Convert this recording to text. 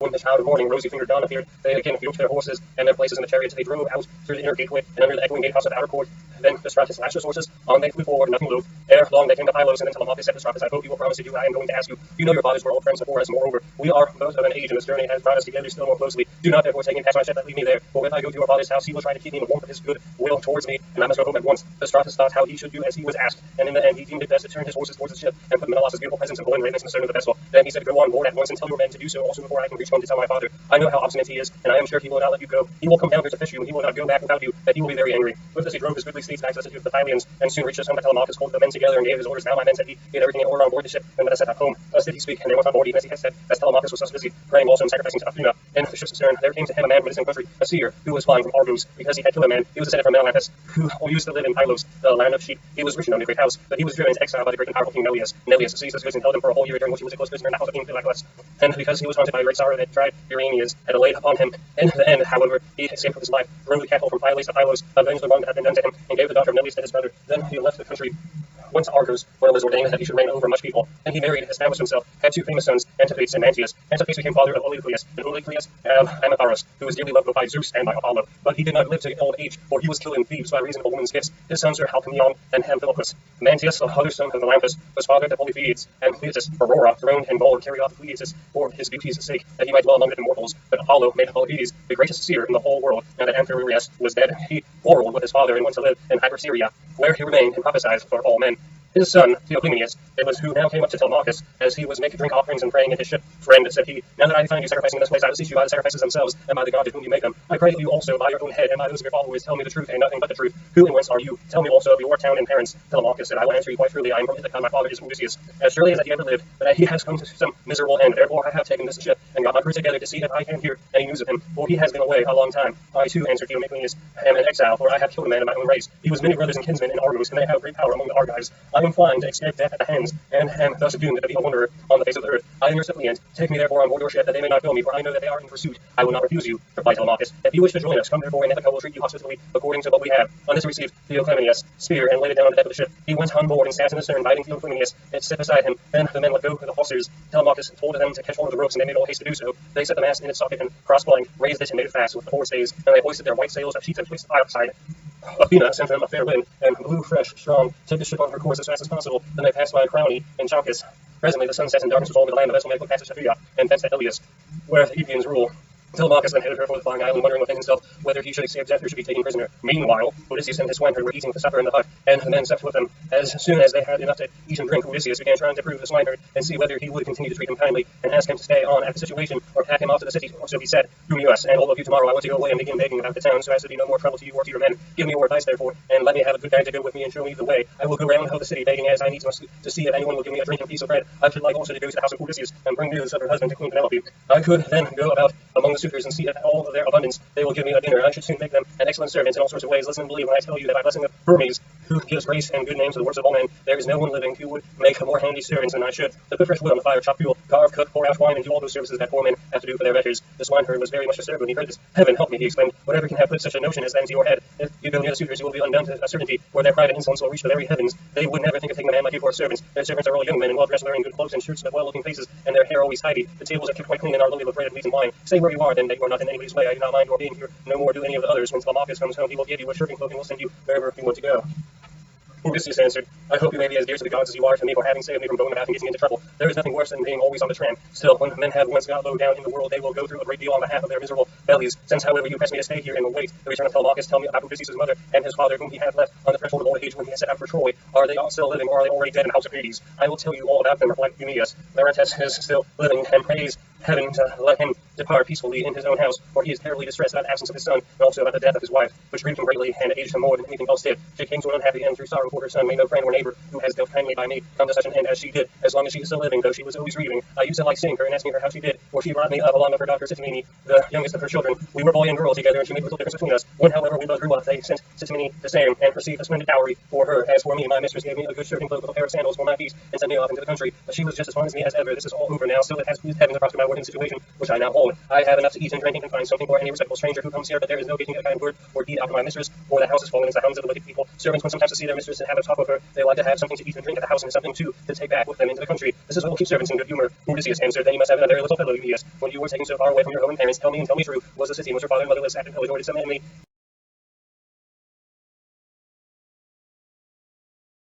When the child of morning, rosy-fingered dawn appeared, they again yoked their horses and their places in the chariots. They drove out through the inner gateway and under the echoing gatehouse of the outer court. Then Stratus lashed his horses. On they flew forward, nothing loath. Ere long they came to Pylos, and then Telemachus said to Stratus, I hope you will promise to do what I am going to ask you. You know your fathers were old friends before us. Moreover, we are both of an age, and this journey has brought us together still more closely. Do not therefore take me past my ship that leave me there. For if I go to your father's house, he will try to keep me in the warmth of his good will towards me, and I must go home at once. The Stratus thought how he should do as he was asked, and in the end he deemed it best to turn his horses towards the ship and put Menelaus' beautiful presents and golden raiments in the stern of the vessel. Then he said, go on board at once and tell your men to do so also before I can reach home to tell my father. I know how obstinate he is, and I am sure he will not let you go. He will come down here to fish you, and he will not go back without you, that he will be very angry. With this he drove his goodly steeds back to the city of the Pylians, and soon reached his home. But Telemachus called the men together and gave his orders. Now my men, said he, get everything in order on board the ship, and let us set up home. Thus did he speak, and they went on board even as he had said. As Telemachus was thus busy, praying also and sacrificing to Athena, in the ship's stern, there came to him a man from his own country, a seer, who was flying from Argos, because he had killed a man. He was descended from Menelaus, who used to live in Pylos, the land of sheep. He was rich and owned a great house, but he was driven into exile by the great and powerful King Neleus. Neleus seized his goods and held him for a whole year, during which he was a close prisoner in the house of King Philoclus. And because he was haunted by a great sorrow that tried Uranians had laid upon him, in the end, however, he escaped with his life, drove the cattle from Pylos to Pylos, avenged the wrong that had been done to him, and gave the daughter of Neleus to his brother. Then he left the country, went to Argos, where it was ordained that he should reign over much people. And he married, established himself, had two famous sons, Antiphates and Mantius. Antiphates became father of Olycleus, and Olycleus Amatharos, who was dearly loved both by Zeus and by Apollo. But he did not live to old age, for he was killed in Thebes by reason of a woman's gifts. His sons were Halcyon and Amphilochus. Mantius, the other son of Melampus, was father to Polyphetes, and Cletus, Aurora, throned and bold, carried off Cletus for his beauty's sake, that he might dwell among the immortals. But Apollo made Polyphetes the greatest seer in the whole world, and that Amphiaraus was dead. He quarreled with his father and went to live in Hypersyria, where he remained and prophesied for all men. His son, Theoclymenus, it was who now came up to Telemachus, as he was making drink offerings and praying in his ship. Friend, said he, now that I find you sacrificing in this place, I beseech you by the sacrifices themselves, and by the God to whom you make them. I pray you also by your own head, and by those of your followers, tell me the truth, and nothing but the truth. Who and whence are you? Tell me also of your town and parents. Telemachus said, I will answer you quite truly. I am from Ithaca, my father is Odysseus. As surely as that he ever lived, but he has come to some miserable end. Therefore I have taken this ship, and got my crew together to see if I can hear any news of him, for he has been away a long time. I too, answered Theoclymenus, am in exile, for I have killed a man of my own race. He was many brothers and kinsmen in Argos, and they have great power among the Argives. I am flying to escape death at the hands, and am thus doomed to be a wanderer on the face of the earth. I am your suppliant. Take me therefore on board your ship, that they may not kill me, for I know that they are in pursuit. I will not refuse you, replied Telemachus. If you wish to join us, come therefore, and Ithaca will treat you hospitably, according to what we have. On this received Theoclymenus spear, and laid it down on the deck of the ship. He went on board and sat in the stern, biting Theoclymenus, and sit beside him. Then the men let go the hawsers. Telemachus told them to catch hold of the ropes, and they made all haste to do so. They set the mast in its socket, and cross-blind, raised it and made it fast with the forestays, and they hoisted their white sails of sheets and twixt outside. Athena sent them a fair wind, and blew fresh, strong, take the ship on her course as fast as possible. Then they passed by Crowny and Chalcis. Presently the sun set and darkness was all over the land. The vessel made a quick passage to Phria, and thence to Ilius, where the Epeans rule. Telemachus then headed her for the flying island, wondering within himself whether he should escape death or should be taken prisoner. Meanwhile, Odysseus and his swineherd were eating the supper in the hut, and the men supped with them. As soon as they had enough to eat and drink, Odysseus began trying to prove the swineherd and see whether he would continue to treat him kindly, and ask him to stay on at the situation or pack him off to the city. So he said, "Do me us, and all of you tomorrow I want to go away and begin begging about the town, so as to be no more trouble to you or to your men. Give me your advice, therefore, and let me have a good guide to go with me and show me the way. I will go round the city begging as I need to see if anyone will give me a drink and piece of bread. I should like also to go to the house of Odysseus and bring news of her husband to Queen Penelope. I could then go about among the suitors and see if all of their abundance they will give me a dinner. I should soon make them an excellent servant in all sorts of ways. Listen and believe when I tell you that by blessing of Hermes, who gives grace and good names to the works of all men, there is no one living who would make more handy servants than I should. To put fresh wood on the fire, chop fuel, carve, cook, pour out wine, and do all those services that poor men have to do for their betters." The swineherd was very much disturbed when he heard this. "Heaven help me," he exclaimed. "Whatever can have put such a notion as that into your head? If you go near the suitors, you will be undone to a certainty, for their pride and insolence will reach the very heavens. They would never think of taking a man like you for servants. Their servants are all young men and well-dressed, wearing good clothes and shirts with well-looking faces, and their hair always tidy. The tables are kept quite clean and are loaded with bread and meat and wine. Say where you are, then, that you are not in anybody's way. I do not mind your being here, no more do any of the others. When Telemachus comes home, he will give you a shirt and cloak and will send you wherever you want to go." Odysseus answered, "I hope you may be as dear to the gods as you are to me, for having saved me from going about and getting into trouble. There is nothing worse than being always on the tramp. Still, when men have once got low down in the world, they will go through a great deal on behalf of their miserable bellies. Since, however, you press me to stay here and await the return of Telemachus, tell me about Odysseus' mother and his father, whom he had left on the threshold of old age when he had set out for Troy. Are they all still living, or are they already dead in the house of Hades?" "I will tell you all about them," replied Eumaeus. "Laertes is still living, and praise heaven to let him depart peacefully in his own house, for he is terribly distressed about the absence of his son, and also about the death of his wife, which grieved him greatly and aged him more than anything else did. She came to an unhappy end through sorrow for her son. May no friend or neighbor who has dealt kindly by me come to such an end as she did. As long as she is still living, though she was always grieving, I used to like seeing her and asking her how she did, for she brought me up along with her daughter Sitimene, the youngest of her children. We were boy and girl together, and she made little difference between us. When, however, we both grew up, they sent Sitimene the same, and received a splendid dowry for her. As for me, my mistress gave me a good shirt and cloak with a pair of sandals for my feet, and sent me off into the country. But she was just as fond as me as ever. This is all over now, still it has pleased heaven to prosper my way. his situation, which I now hold. I have enough to eat and drink and can find something for any respectable stranger who comes here, but there is no getting a kind word or deed out of my mistress, or the house is fallen into the hands of the wicked people. Servants want sometimes to see their mistress and have a talk with her. They like to have something to eat and drink at the house and something too to take back with them into the country. This is what will keep servants in good humor. Odysseus answered, then you must have been a very little fellow, Eumenius. When you were taken so far away from your home and parents, tell me and tell me true. Was the city in which your father and mother lived sacked and pillaged, or did some enemy